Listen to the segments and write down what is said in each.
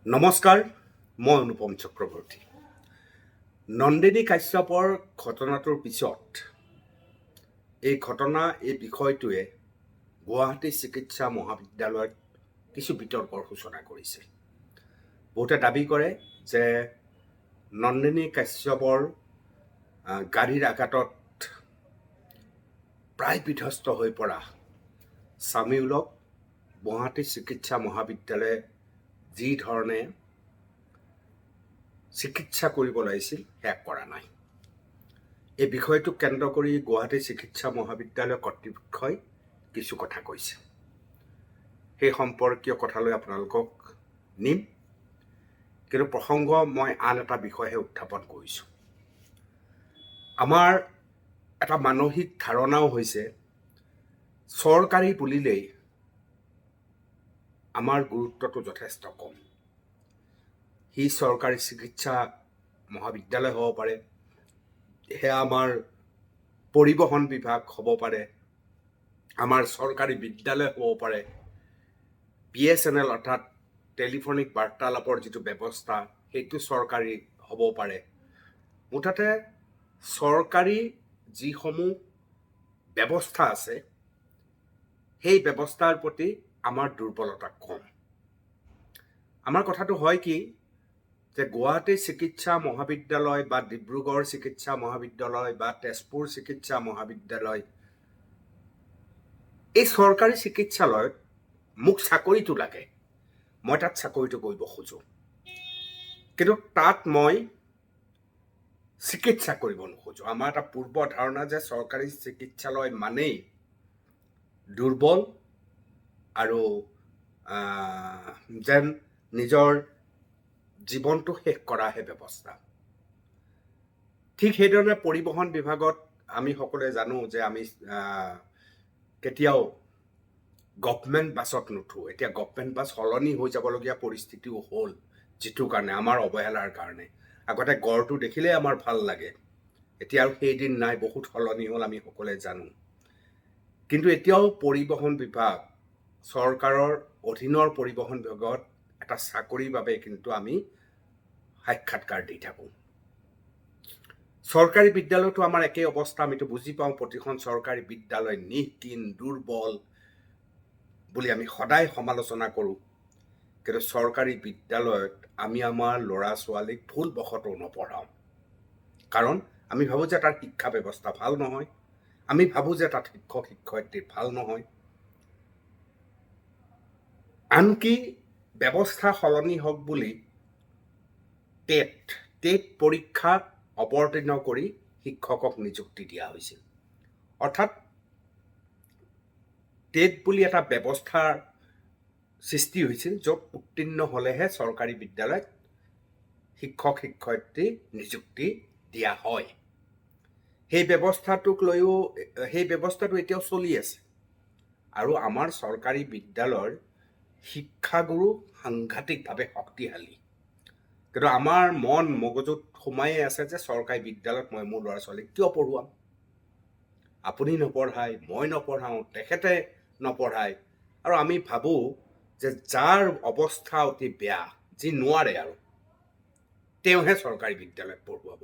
নমস্কাৰ, মই অনুপম চক্ৰৱৰ্তী। নন্দিনী কাশ্যপৰ ঘটনাটোৰ পিছত এই বিষয়টোৱে গুৱাহাটী চিকিৎসা মহাবিদ্যালয়ত কিছু বিতৰ্কৰ সূচনা কৰিছে। বহুতে দাবী কৰে যে নন্দিনী কাশ্যপৰ গাড়ীৰ আঘাতত প্ৰায় বিধ্বস্ত হৈ পৰা চামিউলক গুৱাহাটী চিকিৎসা মহাবিদ্যালয়ে যি ধৰণে চিকিৎসা কৰিব লাগিছিল সেয়া কৰা নাই। এই বিষয়টোক কেন্দ্ৰ কৰি গুৱাহাটী চিকিৎসা মহাবিদ্যালয় কৰ্তৃপক্ষই কিছু কথা কৈছে। সেই সম্পৰ্কীয় কথালৈ আপোনালোকক নিম, কিন্তু প্ৰসংগ মই আন এটা বিষয়হে উত্থাপন কৰিছোঁ। আমাৰ এটা মানসিক ধাৰণাও হৈছে চৰকাৰী বুলিলেই আমাৰ গুৰুত্বটো যথেষ্ট কম। সি চৰকাৰী চিকিৎসা মহাবিদ্যালয় হ'ব পাৰে, সেয়া আমাৰ পৰিবহণ বিভাগ হ'ব পাৰে, আমাৰ চৰকাৰী বিদ্যালয় হ'ব পাৰে, BSNL অৰ্থাৎ টেলিফোনিক বাৰ্তালাপৰ যিটো ব্যৱস্থা সেইটো চৰকাৰী হ'ব পাৰে। মুঠতে চৰকাৰী যিসমূহ ব্যৱস্থা আছে সেই ব্যৱস্থাৰ প্ৰতি আমাৰ দুৰ্বলতা কম। আমাৰ কথাটো হয় কি যে গুৱাহাটী চিকিৎসা মহাবিদ্যালয় বা ডিব্ৰুগড় চিকিৎসা মহাবিদ্যালয় বা তেজপুৰ চিকিৎসা মহাবিদ্যালয়, এই চৰকাৰী চিকিৎসালয়ত মোক চাকৰিটো লাগে, মই তাত চাকৰিটো কৰিব খোজোঁ, কিন্তু তাত মই চিকিৎসা কৰিব নোখোজোঁ। আমাৰ এটা পূৰ্ব ধাৰণা যে চৰকাৰী চিকিৎসালয় মানেই দুৰ্বল আৰু যেন নিজৰ জীৱনটো শেষ কৰাহে ব্যৱস্থা। ঠিক সেইধৰণে পৰিবহণ বিভাগত আমি সকলোৱে জানো যে আমি কেতিয়াও গভমেণ্ট বাছত নুঠো। এতিয়া গভমেণ্ট বাছ সলনি হৈ যাবলগীয়া পৰিস্থিতিও হ'ল, যিটোৰ কাৰণে আমাৰ অৱহেলাৰ কাৰণে। আগতে গড়টো দেখিলে আমাৰ ভাল লাগে, এতিয়া আৰু সেইদিন নাই, বহুত সলনি হ'ল, আমি সকলোৱে জানো। কিন্তু এতিয়াও পৰিবহণ বিভাগ, চৰকাৰৰ অধীনৰ পৰিবহণ বিভাগত এটা চাকৰিৰ বাবে কিন্তু আমি সাক্ষাৎকাৰ দি থাকোঁ। চৰকাৰী বিদ্যালয়তো আমাৰ একেই অৱস্থা, আমিতো বুজি পাওঁ। প্ৰতিখন চৰকাৰী বিদ্যালয় নিঃকিন দুৰ্বল বুলি আমি সদায় সমালোচনা কৰোঁ, কিন্তু চৰকাৰী বিদ্যালয়ত আমি আমাৰ ল'ৰা ছোৱালীক ভুলবশতঃ নপঢ়াওঁ। কাৰণ আমি ভাবোঁ যে তাৰ শিক্ষা ব্যৱস্থা ভাল নহয়, আমি ভাবোঁ যে তাত শিক্ষক শিক্ষয়িত্ৰী ভাল নহয়। আনকি ব্যৱস্থা সলনি হওক বুলি টেট পৰীক্ষা অৱতীৰ্ণ কৰি শিক্ষকক নিযুক্তি দিয়া হৈছিল। অৰ্থাৎ টেট বুলি এটা ব্যৱস্থাৰ সৃষ্টি হৈছিল, য'ত উত্তীৰ্ণ হ'লেহে চৰকাৰী বিদ্যালয়ত শিক্ষক শিক্ষয়িত্ৰী নিযুক্তি দিয়া হয়। সেই ব্যৱস্থাটো এতিয়াও চলি আছে। আৰু আমাৰ চৰকাৰী বিদ্যালয়ৰ শিক্ষাগুৰু সাংঘাতিকভাৱে শক্তিশালী, কিন্তু আমাৰ মন মগজুত সোমায়ে আছে যে চৰকাৰী বিদ্যালয়ত মই মোৰ ল'ৰা ছোৱালীক কিয় পঢ়ুৱাম? আপুনি নপঢ়ায়, মই নপঢ়াওঁ, তেখেতে নপঢ়ায়। আৰু আমি ভাবোঁ যে যাৰ অৱস্থা অতি বেয়া, যি নোৱাৰে আৰু তেওঁহে চৰকাৰী বিদ্যালয়ত পঢ়ুৱাব।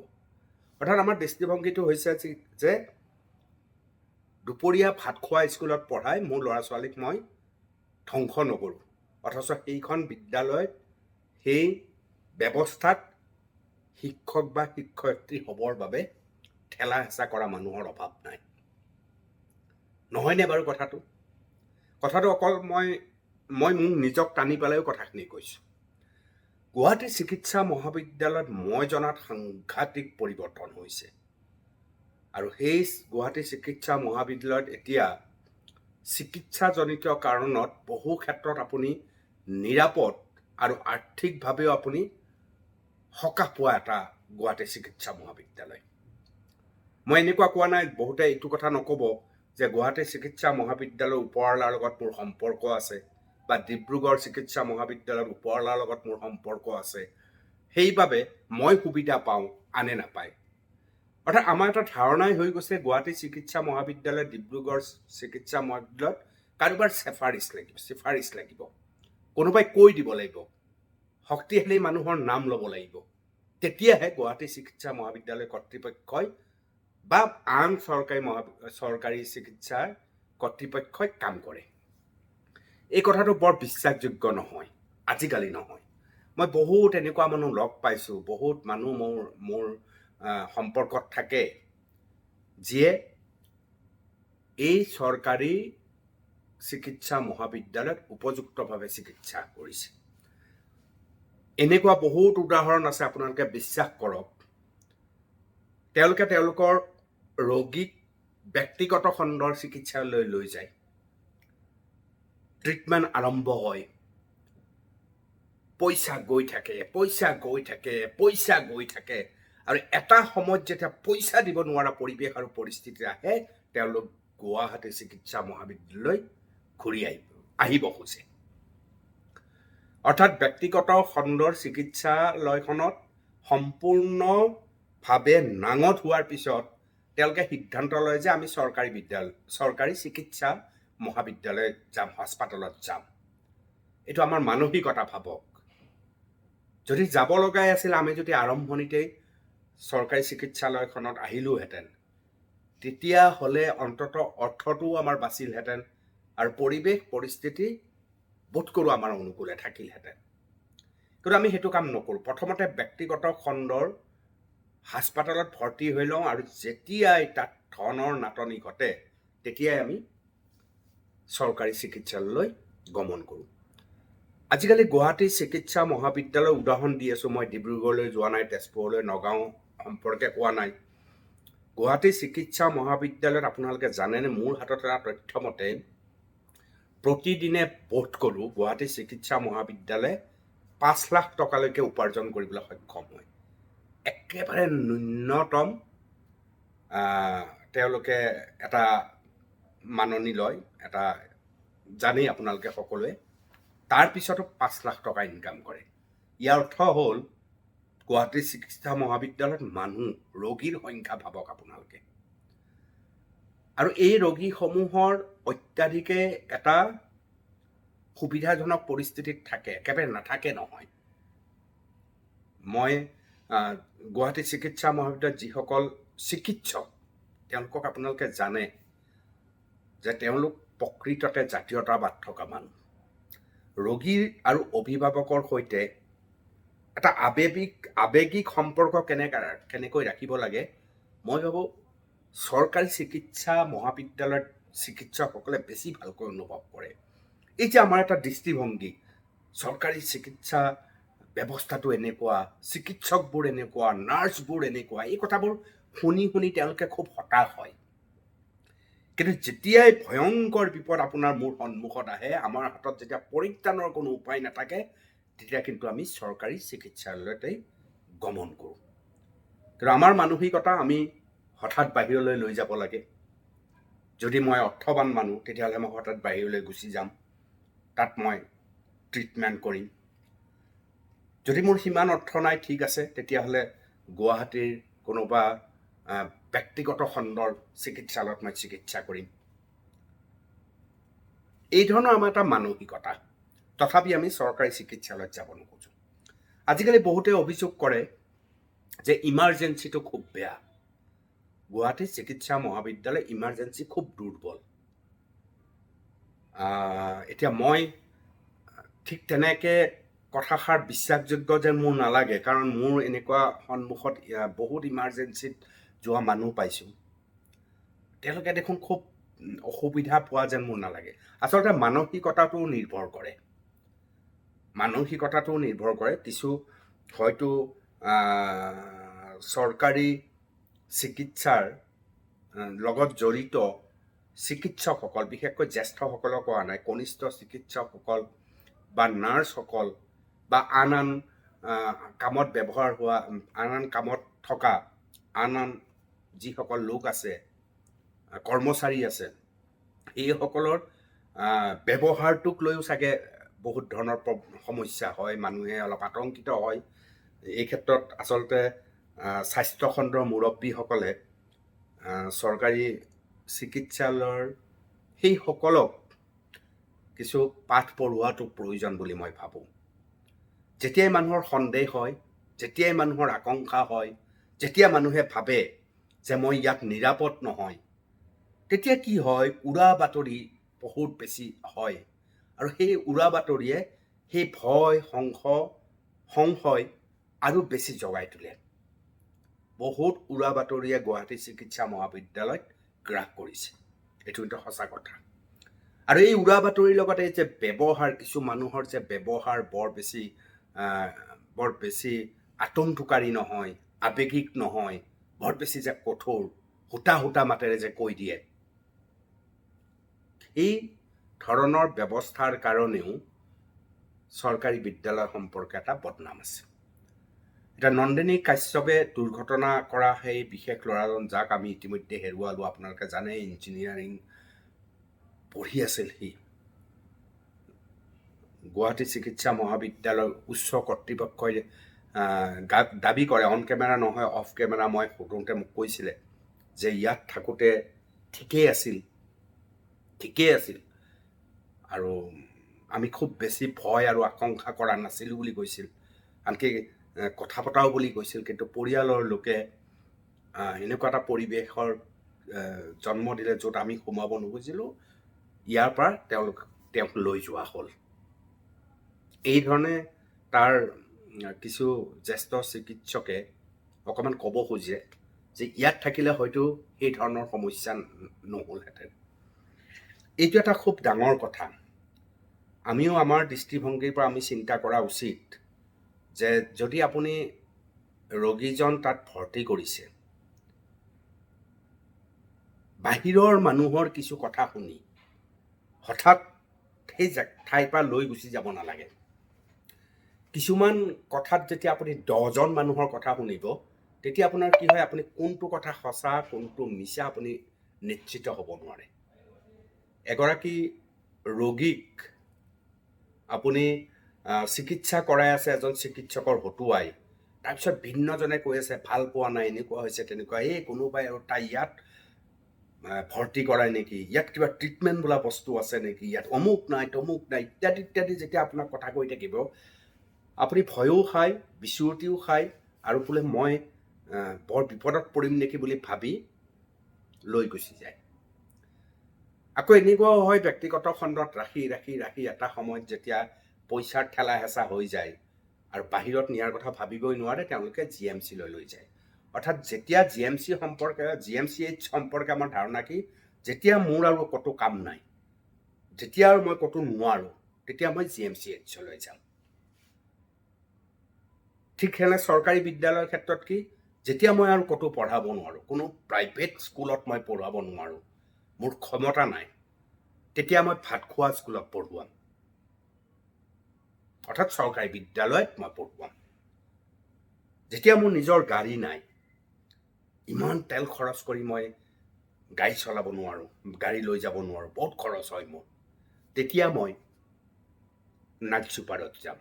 অৰ্থাৎ আমাৰ দৃষ্টিভংগীটো হৈছে যে দুপৰীয়া ভাত খোৱা স্কুলত পঢ়াই মোৰ ল'ৰা ছোৱালীক মই ধ্বংস নকৰোঁ। অথচ সেইখন বিদ্যালয়ত সেই ব্যৱস্থাত শিক্ষক বা শিক্ষয়িত্ৰী হ'বৰ বাবে ঠেলা হেঁচা কৰা মানুহৰ অভাৱ নাই। নহয়নে বাৰু কথাটো অকল মই মোক নিজক টানি পেলাইও কথাখিনি কৈছোঁ। গুৱাহাটী চিকিৎসা মহাবিদ্যালয়ত মই জনাত সাংঘাতিক পৰিৱৰ্তন হৈছে। আৰু সেই গুৱাহাটী চিকিৎসা মহাবিদ্যালয়ত এতিয়া চিকিৎসাজনিত কাৰণত বহু ক্ষেত্ৰত আপুনি নিৰাপদ আৰু আৰ্থিকভাৱেও আপুনি সকাহ পোৱা এটা গুৱাহাটী চিকিৎসা মহাবিদ্যালয়। মই এনেকুৱা কোৱা নাই, বহুতে এইটো কথা নক'ব যে গুৱাহাটী চিকিৎসা মহাবিদ্যালয়ৰ ওপৰৱালাৰ লগত মোৰ সম্পৰ্ক আছে বা ডিব্ৰুগড় চিকিৎসা মহাবিদ্যালয়ৰ ওপৰৱালাৰ লগত মোৰ সম্পৰ্ক আছে, সেইবাবে মই সুবিধা পাওঁ, আনে নাপায়। অৰ্থাৎ আমাৰ এটা ধাৰণাই হৈ গৈছে গুৱাহাটী চিকিৎসা মহাবিদ্যালয়, ডিব্ৰুগড় চিকিৎসা মহাবিদ্যালয়ত কাৰোবাৰ চিফাৰিচ লাগিব, কোনোবাই কৈ দিব লাগিব শক্তিশালী মানুহৰ নাম ল'ব লাগিব। তেতিয়াহে গুৱাহাটী চিকিৎসা মহাবিদ্যালয় কৰ্তৃপক্ষই বা আন চৰকাৰী চিকিৎসাৰ কৰ্তৃপক্ষই কাম কৰে। এই কথাটো বৰ বিশ্বাসযোগ্য নহয়, আজিকালি নহয়। মই বহুত এনেকুৱা মানুহ লগ পাইছোঁ, বহুত মানুহ মোৰ সম্পৰ্কত থাকে, যিয়ে এই চৰকাৰী চিকিৎসা মহাবিদ্যালয়ত উপযুক্তভাৱে চিকিৎসা কৰিছে। এনেকুৱা বহুত উদাহৰণ আছে, আপোনালোকে বিশ্বাস কৰক। তেওঁলোকে তেওঁলোকৰ ৰোগীক ব্যক্তিগত খণ্ডৰ চিকিৎসালয়লৈ লৈ যায়। ট্ৰিটমেণ্ট আৰম্ভ হয়, পইচা গৈ থাকে, আৰু এটা সময়ত যেতিয়া পইচা দিব নোৱাৰা পৰিৱেশ আৰু পৰিস্থিতি আহে, তেওঁলোক গুৱাহাটী চিকিৎসা মহাবিদ্যালয়লৈ ঘূৰি আহিব খোজে। অৰ্থাৎ ব্যক্তিগত খণ্ডৰ চিকিৎসালয়খনত সম্পূৰ্ণভাৱে নাঙঠ হোৱাৰ পিছত তেওঁলোকে সিদ্ধান্ত লয় যে আমি চৰকাৰী চিকিৎসা মহাবিদ্যালয়ত যাম, হাস্পাতালত যাম। এইটো আমাৰ মানসিকতা। ভাবক, যদি যাব লগাই আছিল, আমি যদি আৰম্ভণিতেই চৰকাৰী চিকিৎসালয়খনত আহিলোহেঁতেন, তেতিয়াহ'লে অন্তত অৰ্থটোও আমাৰ বাচিলহেঁতেন আৰু পৰিৱেশ পৰিস্থিতি বোধকৰো আমাৰ অনুকূলে থাকিলহেঁতেন। কিন্তু আমি সেইটো কাম নকৰোঁ। প্ৰথমতে ব্যক্তিগত খণ্ডৰ হাস্পাতালত ভৰ্তি হৈ লওঁ, আৰু যেতিয়াই তাত ধনৰ নাটনি ঘটে, তেতিয়াই আমি চৰকাৰী চিকিৎসালয়লৈ গমন কৰোঁ। আজিকালি গুৱাহাটী চিকিৎসা মহাবিদ্যালয়ৰ উদাহৰণ দি আছোঁ মই। ডিব্ৰুগড়লৈ যোৱা নাই, তেজপুৰলৈ, নগাঁও সম্পৰ্কে কোৱা নাই। গুৱাহাটী চিকিৎসা মহাবিদ্যালয়ত আপোনালোকে জানেনে, মোৰ হাতত এটা তথ্য মতে প্ৰতিদিনে বোধ কৰোঁ গুৱাহাটী চিকিৎসা মহাবিদ্যালয়ে 5 লাখ টকালৈকে উপাৰ্জন কৰিবলৈ সক্ষম হয়। একেবাৰে ন্যূনতম তেওঁলোকে এটা মাননি লয়, এটা জানেই আপোনালোকে সকলোৱে, তাৰপিছতো 5 লাখ টকা ইনকাম কৰে। ইয়াৰ অৰ্থ হ'ল গুৱাহাটী চিকিৎসা মহাবিদ্যালয়ত ৰোগীৰ সংখ্যা ভাবক আপোনালোকে। আৰু এই ৰোগীসমূহৰ অত্যাধিকে এটা সুবিধাজনক পৰিস্থিতিত থাকে, একেবাৰে নাথাকে নহয়। মই গুৱাহাটী চিকিৎসা মহাবিদ্যালয়ত যিসকল চিকিৎসক, তেওঁলোকক আপোনালোকে জানে যে তেওঁলোক প্ৰকৃততে জাতীয়তাবাদ থকা মানুহ। ৰোগী আৰু অভিভাৱকৰ সৈতে এটা আৱেগিক সম্পৰ্ক কেনেকৈ ৰাখিব লাগে, মই ভাবোঁ চৰকাৰী চিকিৎসা মহাবিদ্যালয়ত চিকিৎসকসকলে বেছি ভালকৈ অনুভৱ কৰে। এই যে আমাৰ এটা দৃষ্টিভংগী, চৰকাৰী চিকিৎসা ব্যৱস্থাটো এনেকুৱা, চিকিৎসকবোৰ এনেকুৱা, নাৰ্ছবোৰ এনেকুৱা, এই কথাবোৰ শুনি তেওঁলোকে খুব হতাশ হয়। কিন্তু যেতিয়াই ভয়ংকৰ বিপদ আপোনাৰ মোৰ সন্মুখত আহে, আমাৰ হাতত যেতিয়া পৰিত্ৰাণৰ কোনো উপায় নাথাকে, তেতিয়া কিন্তু আমি চৰকাৰী চিকিৎসালয়তেই গমন কৰোঁ। কিন্তু আমাৰ মানসিকতা, আমি হঠাৎ বাহিৰলৈ লৈ যাব লাগে। যদি মই অৰ্থৱান মানুহ, তেতিয়াহ'লে মই হঠাৎ বাহিৰলৈ গুচি যাম, তাত মই ট্ৰিটমেণ্ট কৰিম। যদি মোৰ সিমান অৰ্থ নাই, ঠিক আছে, তেতিয়াহ'লে গুৱাহাটীৰ কোনোবা ব্যক্তিগত খণ্ডৰ চিকিৎসালয়ত মই চিকিৎসা কৰিম। এই ধৰণৰ আমাৰ এটা মানসিকতা। তথাপি আমি চৰকাৰী চিকিৎসালয়ত যাব নোখোজোঁ। আজিকালি বহুতে অভিযোগ কৰে যে ইমাৰ্জেঞ্চিটো খুব বেয়া। গুৱাহাটী চিকিৎসা মহাবিদ্যালয় ইমাৰ্জেঞ্চি খুব দুৰ্বল। এতিয়া মই ঠিক তেনেকৈ কথাষাৰ বিশ্বাসযোগ্য যেন মোৰ নালাগে, কাৰণ মোৰ এনেকুৱা সন্মুখত বহুত ইমাৰ্জেঞ্চিত যোৱা মানুহ পাইছোঁ। তেওঁলোকে দেখোন খুব অসুবিধা পোৱা যেন মোৰ নালাগে। আচলতে মানসিকতাটোও নিৰ্ভৰ কৰে। কিছু হয়তো চৰকাৰী চিকিৎসাৰ লগত জড়িত চিকিৎসকসকল, বিশেষকৈ জ্যেষ্ঠসকলক কোৱা নাই, কনিষ্ঠ চিকিৎসকসকল বা নাৰ্ছসকল বা আন কামত ব্যৱহাৰ হোৱা, আন কামত থকা আন যিসকল লোক আছে, কৰ্মচাৰী আছে, এইসকলৰ ব্যৱহাৰটোক লৈও চাগে বহুত ধৰণৰ সমস্যা হয়। মানুহে অলপ আতংকিত হয়। এই ক্ষেত্ৰত আচলতে স্বাস্থ্যখণ্ডৰ মুৰব্বীসকলে চৰকাৰী চিকিৎসালয়ৰ সেইসকলক কিছু পাঠ পঢ়োৱাটো প্ৰয়োজন বুলি মই ভাবোঁ। যেতিয়াই মানুহৰ সন্দেহ হয়, যেতিয়াই মানুহৰ আকাংক্ষা হয়, যেতিয়া মানুহে ভাবে যে মই ইয়াত নিৰাপদ নহয়, তেতিয়া কি হয়, উৰা বাতৰি বহুত বেছি হয়। আৰু সেই উৰা বাতৰিয়ে সেই ভয়, সংশয় আৰু বেছি জগাই তোলে। বহুত উৰা বাতৰিয়ে গুৱাহাটী চিকিৎসা মহাবিদ্যালয়ত গ্ৰাস কৰিছে, এইটো কিন্তু সঁচা কথা। আৰু এই উৰা বাতৰিৰ লগতে যে ব্যৱহাৰ, কিছু মানুহৰ যে ব্যৱহাৰ বৰ বেছি আতংককাৰী নহয়, আৱেগিক নহয়, বৰ বেছি যে কঠোৰ, হোতা মাতেৰে যে কৈ দিয়ে, এই ধৰণৰ ব্যৱস্থাৰ কাৰণেও চৰকাৰী বিদ্যালয় সম্পৰ্কে এটা বদনাম আছে। এতিয়া নন্দিনী কাশ্যপে দুৰ্ঘটনা কৰা সেই বিশেষ ল'ৰাজন, যাক আমি ইতিমধ্যে হেৰুৱালোঁ, আপোনালোকে জানে ইঞ্জিনিয়াৰিং পঢ়ি আছিল সি। গুৱাহাটী চিকিৎসা মহাবিদ্যালয়ৰ উচ্চ কৰ্তৃপক্ষই দাবী কৰে, অন কেমেৰা নহয় অফ কেমেৰা মই সোধোতে মোক কৈছিলে যে ইয়াত থাকোঁতে ঠিকেই আছিল আৰু আমি খুব বেছি ভয় আৰু আকাংক্ষা কৰা নাছিলোঁ বুলি কৈছিল, আনকি কথা পতাও বুলি কৈছিল। কিন্তু পৰিয়ালৰ লোকে এনেকুৱা এটা পৰিৱেশৰ জন্ম দিলে য'ত আমি সোমাব নোখোজিলোঁ, ইয়াৰ পৰা তেওঁক লৈ যোৱা হ'ল। এই ধৰণে তাৰ কিছু জ্যেষ্ঠ চিকিৎসকে অকণমান ক'ব খোজে যে ইয়াত থাকিলে হয়তো এই ধৰণৰ সমস্যা নহ'লহেঁতেন। এইটো এটা খুব ডাঙৰ কথা। আমিও আমাৰ দৃষ্টিভংগীৰ পৰা আমি চিন্তা কৰা উচিত যে যদি আপুনি ৰোগীজন তাত ভৰ্তি কৰিছে, বাহিৰৰ মানুহৰ কিছু কথা শুনি হঠাৎ সেই ঠাইৰ পৰা লৈ গুচি যাব নালাগে। কিছুমান কথাত যেতিয়া আপুনি 10জন মানুহৰ কথা শুনিব, তেতিয়া আপোনাৰ কি হয়, আপুনি কোনটো কথা সঁচা কোনটো মিছা আপুনি নিশ্চিত হ'ব নোৱাৰে। এগৰাকী ৰোগীক আপুনি চিকিৎসা কৰাই আছে এজন চিকিৎসকৰ হতুৱাই, তাৰপিছত ভিন্নজনে কৈ আছে ভাল পোৱা নাই, এনেকুৱা হৈছে তেনেকুৱা, এই কোনোবাই আৰু তাই ইয়াত ভৰ্তি কৰাই নেকি, ইয়াত কিবা ট্ৰিটমেণ্ট বোলা বস্তু আছে নেকি, ইয়াত অমুক নাই তমুক নাই ইত্যাদি ইত্যাদি যেতিয়া আপোনাক কথা কৈ থাকিব, আপুনি ভয়ো খায়, বিচুৰতিও খায়, আৰু বোলে মই বৰ বিপদত পৰিম নেকি বুলি ভাবি লৈ গুচি যায়। আকৌ এনেকুৱাও হয়, ব্যক্তিগত খণ্ডত ৰাখি এটা সময়ত যেতিয়া পইচাৰ ঠেলা হেঁচা হৈ যায় আৰু বাহিৰত নিয়াৰ কথা ভাবিবই নোৱাৰে, তেওঁলোকে GMC লৈ যায়। অৰ্থাৎ যেতিয়া GMCH সম্পৰ্কে আমাৰ ধাৰণা কি, যেতিয়া মোৰ আৰু ক'তো কাম নাই, যেতিয়া আৰু মই ক'তো নোৱাৰোঁ, তেতিয়া মই GMCH লৈ যাম। ঠিক সেনে চৰকাৰী বিদ্যালয়ৰ ক্ষেত্ৰত কি, যেতিয়া মই আৰু ক'তো পঢ়াব নোৱাৰোঁ, কোনো প্ৰাইভেট স্কুলত মই পঢ়াব নোৱাৰোঁ, মোৰ ক্ষমতা নাই, তেতিয়া মই ভাত খোৱা স্কুলত পঢ়ুৱাম, অৰ্থাৎ চৰকাৰী বিদ্যালয়ত মই পঢ়ুৱাম। যেতিয়া মোৰ নিজৰ গাড়ী নাই, ইমান তেল খৰচ কৰি মই গাড়ী চলাব নোৱাৰোঁ, গাড়ী লৈ যাব নোৱাৰোঁ, বহুত খৰচ হয় মোৰ, তেতিয়া মই নাইট ছুপাৰত যাম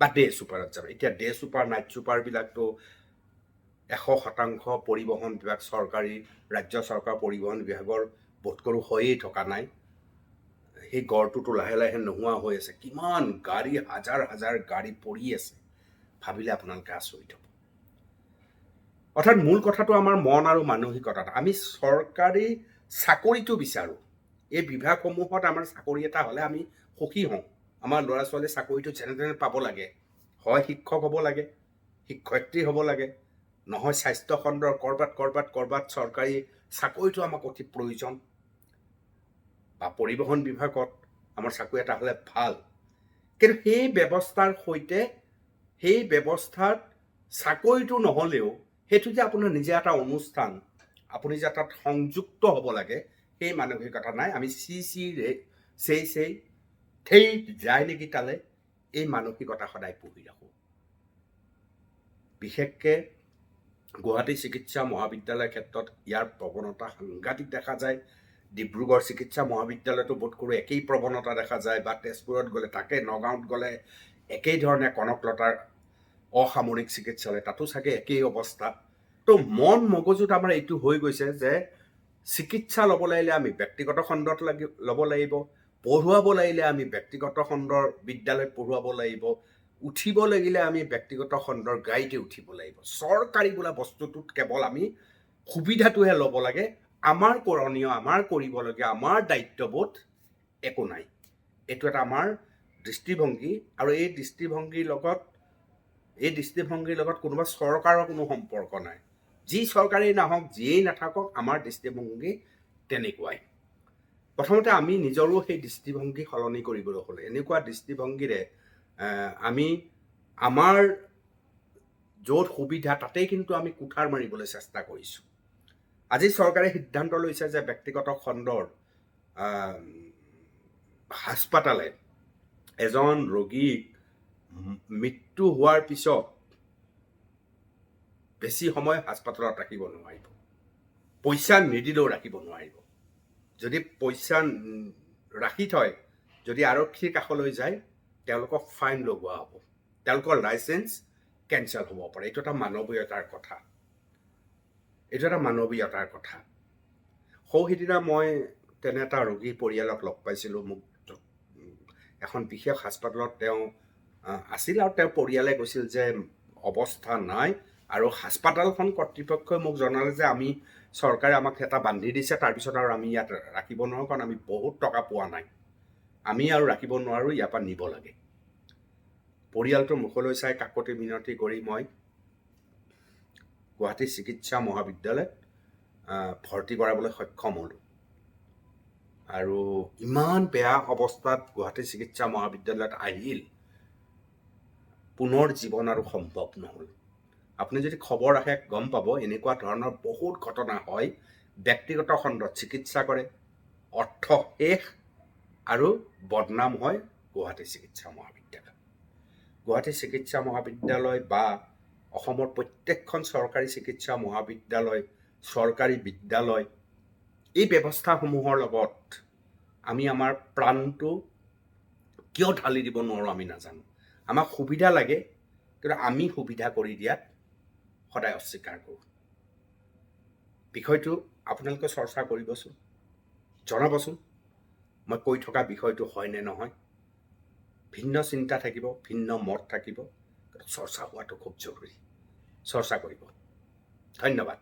বা ডে ছুপাৰত যাম। এতিয়া ডে ছুপাৰ নাইট ছুপাৰবিলাকতো 100% পৰিবহণ বিভাগ, ৰাজ্য চৰকাৰ পৰিবহণ বিভাগৰ বোধকৰো হৈয়ে থকা নাই। সেই গড়টোতো লাহে লাহে নোহোৱা হৈ আছে। কিমান গাড়ী, হাজাৰ গাড়ী পৰি আছে, ভাবিলে আপোনালোকে আচৰিত হ'ব। অৰ্থাৎ মূল কথাটো আমাৰ মন আৰু মানসিকতাত। আমি চৰকাৰী চাকৰিটো বিচাৰোঁ, এই বিভাগসমূহত আমাৰ চাকৰি এটা হ'লে আমি সুখী হওঁ। আমাৰ ল'ৰা ছোৱালী চাকৰিটো যেনে তেনে পাব লাগে, হয় শিক্ষক হ'ব লাগে, শিক্ষয়িত্ৰী হ'ব লাগে, নহয় স্বাস্থ্য খণ্ডৰ ক'ৰবাত চৰকাৰী চাকৰিটো আমাক অতি প্ৰয়োজন, বা পৰিবহণ বিভাগত আমাৰ চাকৰি এটা হ'লে ভাল। কিন্তু সেই ব্যৱস্থাৰ সৈতে, সেই ব্যৱস্থাত চাকৰিটো নহ'লেও সেইটো যে আপোনাৰ নিজে এটা অনুষ্ঠান, আপুনি যে তাত সংযুক্ত হ'ব লাগে, সেই মানসিকতা নাই। আমি সেই যায় নেকি তালে, এই মানসিকতা সদায় পুহি ৰাখোঁ। বিশেষকৈ গুৱাহাটী চিকিৎসা মহাবিদ্যালয়ৰ ক্ষেত্ৰত ইয়াৰ প্ৰৱণতা সাংঘাতিক দেখা যায়। ডিব্ৰুগড় চিকিৎসা মহাবিদ্যালয়তো বোধ কৰোঁ একেই প্ৰৱণতা দেখা যায়, বা তেজপুৰত গ'লে তাকে, নগাঁৱত গ'লে একেই ধৰণে, কনকলতাৰ অসামৰিক চিকিৎসালয় তাতো চাগে একেই অৱস্থা। তো মন মগজুত আমাৰ এইটো হৈ গৈছে যে চিকিৎসা ল'ব লাগিলে আমি ব্যক্তিগত খণ্ডত ল'ব লাগিব, পঢ়ুৱাব লাগিলে আমি ব্যক্তিগত খণ্ডৰ বিদ্যালয়ত পঢ়ুৱাব লাগিব, উঠিব লাগিলে আমি ব্যক্তিগত খণ্ডৰ গাড়ীতে উঠিব লাগিব। চৰকাৰী বোলা বস্তুটোত কেৱল আমি সুবিধাটোহে ল'ব লাগে, আমাৰ কৰণীয়, আমাৰ কৰিবলগীয়া, আমাৰ দায়িত্ববোধ একো নাই। এইটো এটা আমাৰ দৃষ্টিভংগী, আৰু এই দৃষ্টিভংগীৰ লগত কোনোবা চৰকাৰৰ কোনো সম্পৰ্ক নাই। যি চৰকাৰেই নাহক, যিয়েই নাথাকক, আমাৰ দৃষ্টিভংগী তেনেকুৱাই। প্ৰথমতে আমি নিজৰো সেই দৃষ্টিভংগী সলনি কৰিবলৈ হ'লে এনেকুৱা দৃষ্টিভংগীৰে আমি আমাৰ য'ত সুবিধা তাতেই কিন্তু আমি কুঠাৰ মাৰিবলৈ চেষ্টা কৰিছোঁ। আজি চৰকাৰে সিদ্ধান্ত লৈছে যে ব্যক্তিগত খণ্ডৰ হাস্পাতালে এজন ৰোগীক মৃত্যু হোৱাৰ পিছত বেছি সময় হাস্পাতালত ৰাখিব নোৱাৰিব, পইচা নিদিলেও ৰাখিব নোৱাৰিব। যদি পইচা ৰাখি থয়, যদি আৰক্ষীৰ কাষলৈ যায়, তেওঁলোকক ফাইন লগোৱা হ'ব, তেওঁলোকৰ লাইচেঞ্চ কেঞ্চেল হ'ব পাৰে। এইটো এটা মানৱীয়তাৰ কথা। সিদিনা মই তেনে এটা ৰোগীৰ পৰিয়ালক লগ পাইছিলোঁ। মোক এখন বিশেষ হাস্পাতালত তেওঁ আছিল, আৰু তেওঁৰ পৰিয়ালে কৈছিল যে অৱস্থা নাই, আৰু হাস্পাতালখন কৰ্তৃপক্ষই মোক জনালে যে চৰকাৰে আমাক এটা বান্ধি দিছে, তাৰপিছত আৰু আমি ইয়াত ৰাখিব নোৱাৰোঁ, কাৰণ আমি বহুত টকা পোৱা নাই, আমি আৰু ৰাখিব নোৱাৰোঁ, ইয়াৰ পৰা নিব লাগে। পৰিয়ালটোৰ মুখলৈ চাই কাকতি মিনতি কৰি মই গুৱাহাটী চিকিৎসা মহাবিদ্যালয়ত ভৰ্তি কৰাবলৈ সক্ষম হ'লোঁ। আৰু ইমান বেয়া অৱস্থাত গুৱাহাটী চিকিৎসা মহাবিদ্যালয়ত আহিল, পুনৰ জীৱন আৰু সম্ভৱ নহ'ল। আপুনি যদি খবৰ ৰাখে গম পাব, এনেকুৱা ধৰণৰ বহুত ঘটনা হয়। ব্যক্তিগত খণ্ডত চিকিৎসা কৰে, অৰ্থ শেষ, আৰু বদনাম হয় গুৱাহাটী চিকিৎসা মহাবিদ্যালয়। গুৱাহাটী চিকিৎসা মহাবিদ্যালয় বা অসমৰ প্ৰত্যেকখন চৰকাৰী চিকিৎসা মহাবিদ্যালয়, চৰকাৰী বিদ্যালয়, এই ব্যৱস্থাসমূহৰ লগত আমি আমাৰ প্ৰাণটো কিয় ঢালি দিব নোৱাৰোঁ আমি নাজানো। আমাক সুবিধা লাগে, কিন্তু আমি সুবিধা কৰি দিয়াত সদায় অস্বীকাৰ কৰোঁ। বিষয়টো আপোনালোকে চৰ্চা কৰিবচোন, জনাবচোন মই কৈ থকা বিষয়টো হয় নে নহয়। ভিন্ন চিন্তা থাকিব, ভিন্ন মত থাকিব, চৰ্চা হোৱাটো খুব জৰুৰী। চৰ্চা কৰিব। ধন্যবাদ।